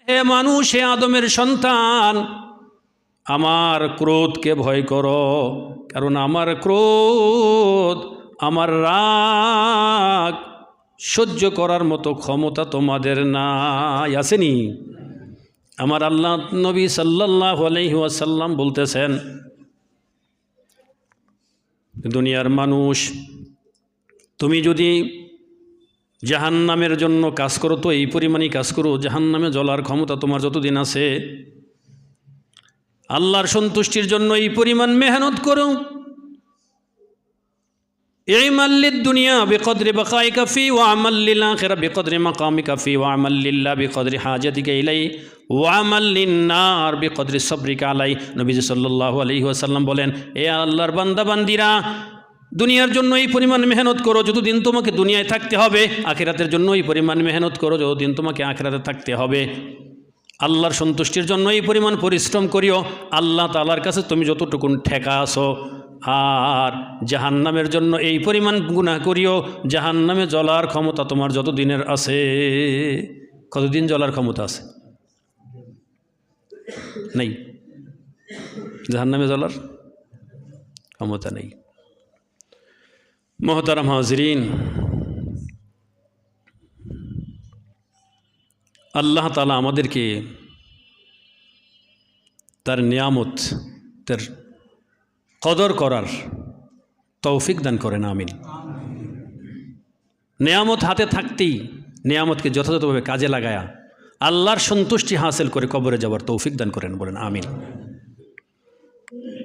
হে মানুষ, হে আদমের সন্তান, আমার ক্রোধকে ভয় করো, কারণ আমার ক্রোধ, আমার রাগ সহ্য করার মতো ক্ষমতা তোমাদের নাই। আসেনি? আমার আল্লাহ নবী সাল্লাল্লাহু আলাইহি ওয়াসাল্লাম বলতেছেন, দুনিয়ার মানুষ, তুমি যদি জাহান্নামের জন্য কাজ করো তো এই পরিমাণই কাজ করো, জাহান্নামে জ্বলার ক্ষমতা তোমার যতদিন আছে। আল্লাহর সন্তুষ্টির জন্য এই পরিমাণ মেহনত করো। ইমাল লিদ-দুনিয়া বিকদরি বাকাইকা ফি ওয়া আমাল লিল আখিরা বিকদরি মাকামিকা ফি ওয়া আমাল লিল্লাহ বিকদরি হাজাতিকা ইলাই ওয়া আমাল লিন-নার বিকদরি সবরিকা আলাই। নবীজি সাল্লাল্লাহু আলাইহি ওয়াসাল্লাম বলেন, এ আল্লাহর বান্দা বান্দিরা, দুনিয়ার জন্য এই পরিমাণ মেহনত করো যতদিন তোমাকে দুনিয়ায় থাকতে হবে, আখিরাতের জন্য এই পরিমাণ মেহনত করো যতদিন তোমাকে আখিরাতে থাকতে হবে। আল্লাহর সন্তুষ্টির জন্য এই পরিমাণ পরিশ্রম করিও, আল্লাহ তাআলার কাছে তুমি যতটুকুন ঠেকা আসো। আর জাহান্নামের জন্য এই পরিমাণ গুনাহ করিও, জাহান্নামে জ্বলার ক্ষমতা তোমার যতদিনের আছে। কতদিন জ্বলার ক্ষমতা আছে? নেই। জাহান্নামে জ্বলার ক্ষমতা নেই। মোহতারাম হাজরিন, আল্লাহ তাআলা আমাদেরকে তার নিয়ামতের কদর করার তৌফিক দান করেন, আমিন। নিয়ামত হাতে থাকতেই নিয়ামতকে যথাযথভাবে কাজে লাগায়া আল্লাহর সন্তুষ্টি হাসিল করে কবরে যাওয়ার তৌফিক দান করেন, বলেন আমিন।